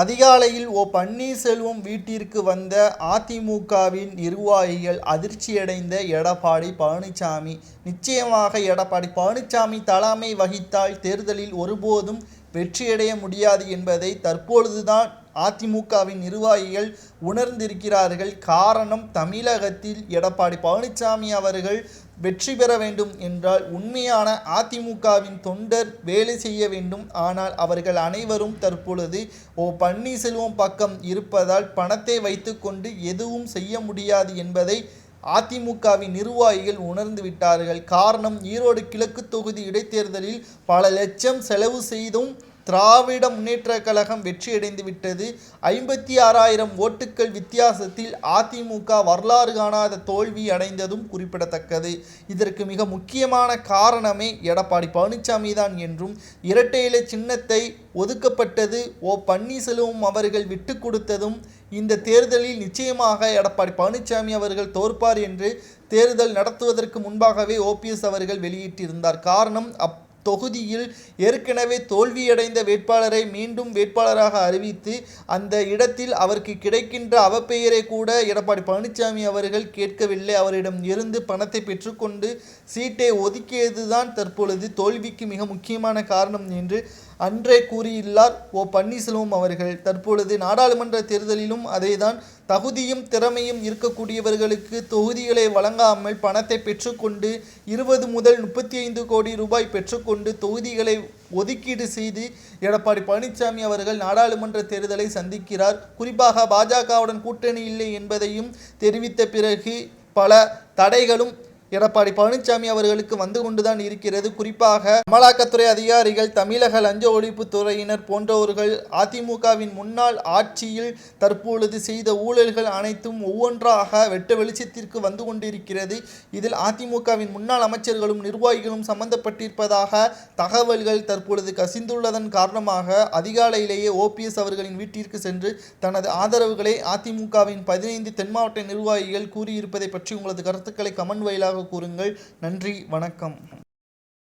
அதிகாலையில் பன்னீர்செல்வம் வீட்டிற்கு வந்த அதிமுகவின் நிர்வாகிகள் அதிர்ச்சியடைந்த எடப்பாடி பழனிசாமி. நிச்சயமாக எடப்பாடி பழனிசாமி தலைமை வகித்தால் தேர்தலில் ஒருபோதும் வெற்றியடைய முடியாது என்பதை தற்பொழுதுதான் அதிமுகவின் நிர்வாகிகள் உணர்ந்திருக்கிறார்கள். காரணம், தமிழகத்தில் எடப்பாடி பழனிசாமி அவர்கள் வெற்றி பெற வேண்டும் என்றால் உண்மையான அதிமுகவின் தொண்டர் வேலை செய்ய வேண்டும். ஆனால் அவர்கள் அனைவரும் தற்பொழுது பன்னீர்செல்வம் பக்கம் இருப்பதால் பணத்தை வைத்துக்கொண்டு எதுவும் செய்ய முடியாது என்பதை அதிமுகவின் நிர்வாகிகள் உணர்ந்து விட்டார்கள். காரணம், ஈரோடு கிழக்கு தொகுதி இடைத்தேர்தலில் பல லட்சம் செலவு செய்தும் திராவிட முன்னேற்றக் கழகம் வெற்றியடைந்து விட்டது. 56,000 ஓட்டுக்கள் வித்தியாசத்தில் அதிமுக வரலாறு காணாத தோல்வி அடைந்ததும் குறிப்பிடத்தக்கது. இதற்கு மிக முக்கியமான காரணமே எடப்பாடி பழனிசாமி தான் என்றும், இரட்டை இலை சின்னத்தை ஒதுக்கப்பட்டது பன்னீர்செல்வம் அவர்கள் விட்டு கொடுத்ததும் இந்த தேர்தலில் நிச்சயமாக எடப்பாடி பழனிசாமி அவர்கள் தோற்பார் என்று தேர்தல் நடத்துவதற்கு முன்பாகவே ஓபிஎஸ் அவர்கள் வெளியிட்டிருந்தார். காரணம், தொகுதியில் ஏற்கனவே தோல்வியடைந்த வேட்பாளரை மீண்டும் வேட்பாளராக அறிவித்து அந்த இடத்தில் அவருக்கு கிடைக்கின்ற அவப்பெயரை கூட எடப்பாடி பழனிசாமி அவர்கள் கேட்கவில்லை. அவரிடம் இருந்து பணத்தை பெற்றுக்கொண்டு சீட்டை ஒதுக்கியதுதான் தற்பொழுது தோல்விக்கு மிக முக்கியமான காரணம் என்று அன்றே கூறியுள்ளார் பன்னீர்செல்வம் அவர்கள். தற்பொழுது நாடாளுமன்ற தேர்தலிலும் அதேதான். தகுதியும் திறமையும் இருக்கக்கூடியவர்களுக்கு தொகுதிகளை வழங்காமல் பணத்தை பெற்றுக்கொண்டு 20 முதல் 35 கோடி ரூபாய் பெற்றுக்கொண்டு தொகுதிகளை ஒதுக்கீடு செய்து எடப்பாடி பழனிசாமி அவர்கள் நாடாளுமன்ற தேர்தலை சந்திக்கிறார். குறிப்பாக பாஜகவுடன் கூட்டணி இல்லை என்பதையும் தெரிவித்த பிறகு பல தடைகளும் எடப்பாடி பழனிசாமி அவர்களுக்கு வந்து கொண்டுதான் இருக்கிறது. குறிப்பாக அமலாக்கத்துறை அதிகாரிகள், தமிழக லஞ்ச ஒழிப்பு துறையினர் போன்றவர்கள் அதிமுகவின் முன்னாள் ஆட்சியில் தற்பொழுது செய்த ஊழல்கள் அனைத்தும் ஒவ்வொன்றாக வெட்ட வெளிச்சத்திற்கு வந்து கொண்டிருக்கிறது. இதில் அதிமுகவின் முன்னாள் அமைச்சர்களும் நிர்வாகிகளும் சம்பந்தப்பட்டிருப்பதாக தகவல்கள் தற்பொழுது கசிந்துள்ளதன் காரணமாக அதிகாலையிலேயே ஓபிஎஸ் அவர்களின் வீட்டிற்கு சென்று தனது ஆதரவுகளை அதிமுகவின் 15 தென் மாவட்ட நிர்வாகிகள் கூறியிருப்பதை பற்றி உங்களது கருத்துக்களை கமெண்ட் வாயிலாக கூறுங்கள். நன்றி, வணக்கம்.